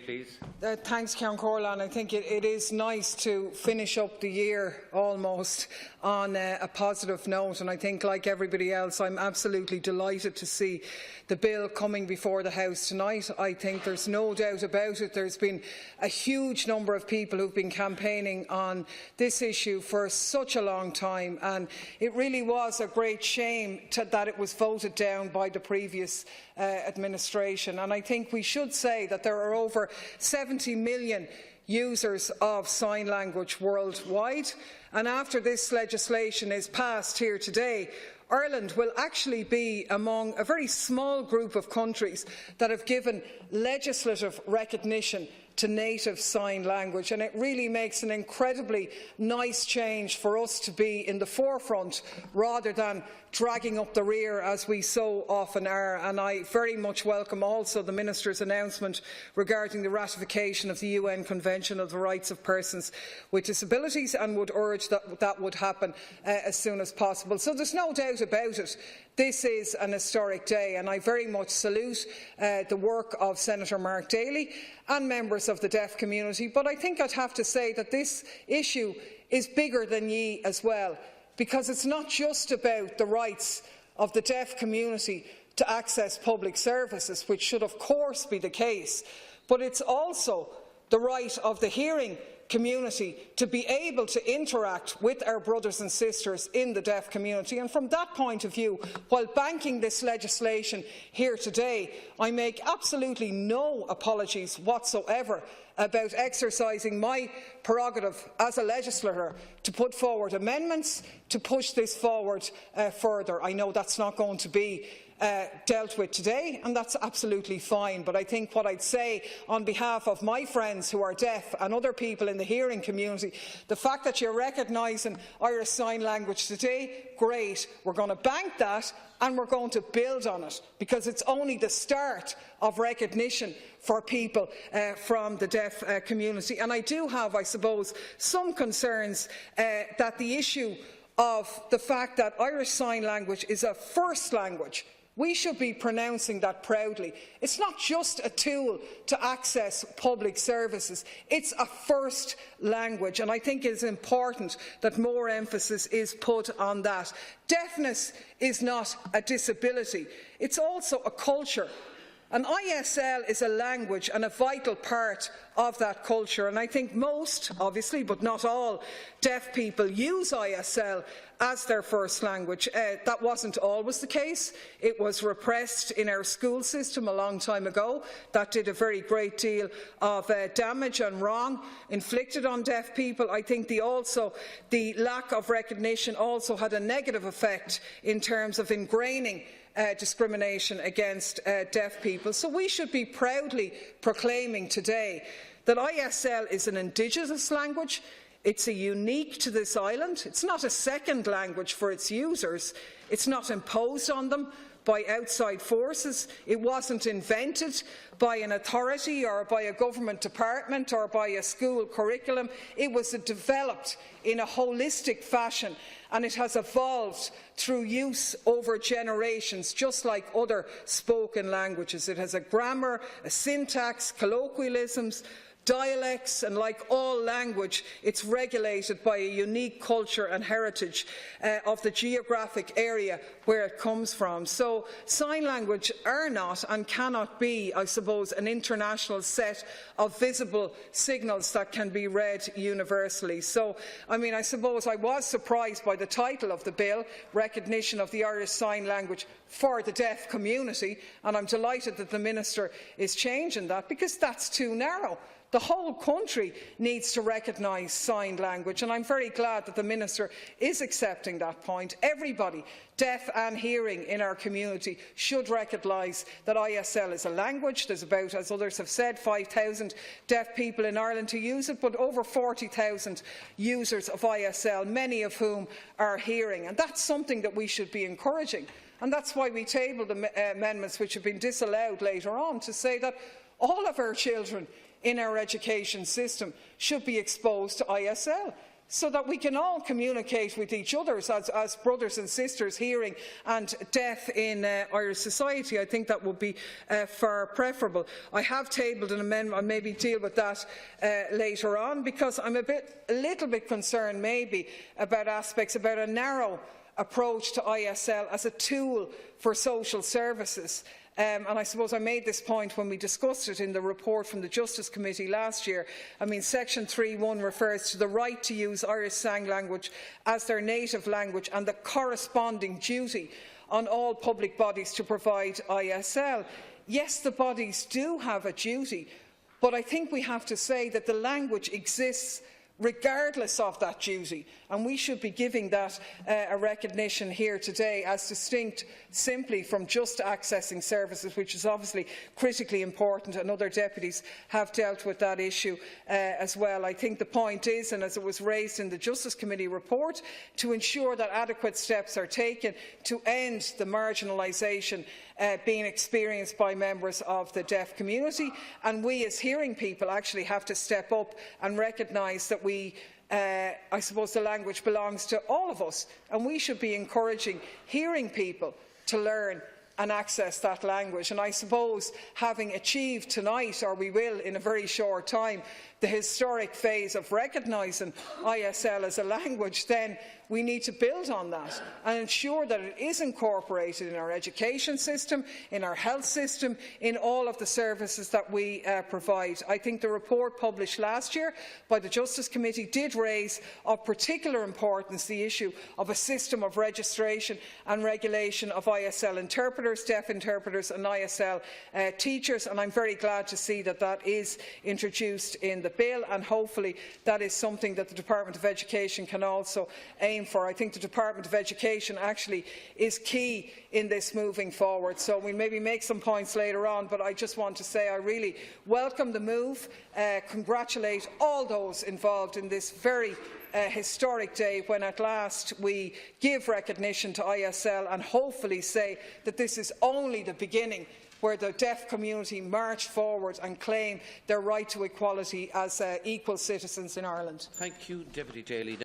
Please. Thanks, Count Corlon. I think it is nice to finish up the year almost on a positive note, and I think, like everybody else, I'm absolutely delighted to see the bill coming before the House tonight. I think there's no doubt about it. There's been a huge number of people who've been campaigning on this issue for such a long time, and it really was a great shame that it was voted down by the previous administration. And I think we should say that there are over 70 million users of sign language worldwide, and after this legislation is passed here today, Ireland will actually be among a very small group of countries that have given legislative recognition to native sign language, and it really makes an incredibly nice change for us to be in the forefront rather than dragging up the rear as we so often are. And I very much welcome also the Minister's announcement regarding the ratification of the UN Convention of the Rights of Persons with Disabilities, and would urge that that would happen as soon as possible. So there's no doubt about it. This is an historic day, and I very much salute the work of Senator Mark Daly and members of the deaf community. But I think I'd have to say that this issue is bigger than ye as well, because it's not just about the rights of the deaf community to access public services, which should of course be the case, but it's also the right of the hearing community to be able to interact with our brothers and sisters in the deaf community. And from that point of view, while banking this legislation here today, I make absolutely no apologies whatsoever about exercising my prerogative as a legislator to put forward amendments to push this forward further. I know that's not going to be dealt with today, and that's absolutely fine. But I think what I'd say on behalf of my friends who are deaf and other people in the hearing community, the fact that you're recognising Irish Sign Language today, great. We're going to bank that and we're going to build on it, because it's only the start of recognition for people from the deaf community. And I do have, I suppose, some concerns that the issue of the fact that Irish Sign Language is a first language, we should be pronouncing that proudly. It's not just a tool to access public services, it's a first language, and I think it is important that more emphasis is put on that. Deafness is not a disability, it's also a culture. And ISL is a language and a vital part of that culture, and I think most, obviously, but not all, deaf people use ISL as their first language. That wasn't always the case. It was repressed in our school system a long time ago. That did a very great deal of damage and wrong inflicted on deaf people. I think the lack of recognition also had a negative effect in terms of ingraining discrimination against deaf people. So we should be proudly proclaiming today that ISL is an Indigenous language. It's unique to this island. It's not a second language for its users. It's not imposed on them by outside forces. It wasn't invented by an authority or by a government department or by a school curriculum. It was developed in a holistic fashion, and it has evolved through use over generations, just like other spoken languages. It has a grammar, a syntax, colloquialisms, dialects, and like all language, it's regulated by a unique culture and heritage of the geographic area where it comes from. So sign language are not and cannot be, I suppose, an international set of visible signals that can be read universally. So, I mean, I suppose I was surprised by the title of the bill, Recognition of the Irish Sign Language for the Deaf Community, and I'm delighted that the Minister is changing that, because that's too narrow. The whole country needs to recognise sign language, and I'm very glad that the Minister is accepting that point. Everybody, deaf and hearing in our community, should recognise that ISL is a language. There's about, as others have said, 5,000 deaf people in Ireland who use it, but over 40,000 users of ISL, many of whom are hearing, and that's something that we should be encouraging. And that's why we tabled amendments which have been disallowed later on, to say that all of our children in our education system should be exposed to ISL. so that we can all communicate with each other as brothers and sisters, hearing and deaf in Irish society. I think that would be far preferable. I have tabled an amendment. I'll maybe deal with that later on, because I'm a little bit concerned maybe about aspects, about a narrow approach to ISL as a tool for social services. And I suppose I made this point when we discussed it in the report from the Justice Committee last year. I mean, Section 3(1) refers to the right to use Irish Sign Language as their native language and the corresponding duty on all public bodies to provide ISL. Yes, the bodies do have a duty, but I think we have to say that the language exists regardless of that duty, and we should be giving that a recognition here today, as distinct simply from just accessing services, which is obviously critically important, and other deputies have dealt with that issue as well. I think the point is, and as it was raised in the Justice Committee report, to ensure that adequate steps are taken to end the marginalisation being experienced by members of the deaf community, and we as hearing people actually have to step up and recognise that I suppose the language belongs to all of us, and we should be encouraging hearing people to learn and access that language. And I suppose, having achieved tonight, or we will in a very short time, the historic phase of recognising ISL as a language, then we need to build on that and ensure that it is incorporated in our education system, in our health system, in all of the services that we provide. I think the report published last year by the Justice Committee did raise of particular importance the issue of a system of registration and regulation of ISL interpreters, deaf interpreters and ISL teachers, and I'm very glad to see that that is introduced in the bill, and hopefully that is something that the Department of Education can also aim for. I think the Department of Education actually is key in this moving forward. So we'll maybe make some points later on, but I just want to say I really welcome the move, congratulate all those involved in this very historic day when at last we give recognition to ISL, and hopefully say that this is only the beginning, where the deaf community march forward and claim their right to equality as equal citizens in Ireland. Thank you, Deputy Daly.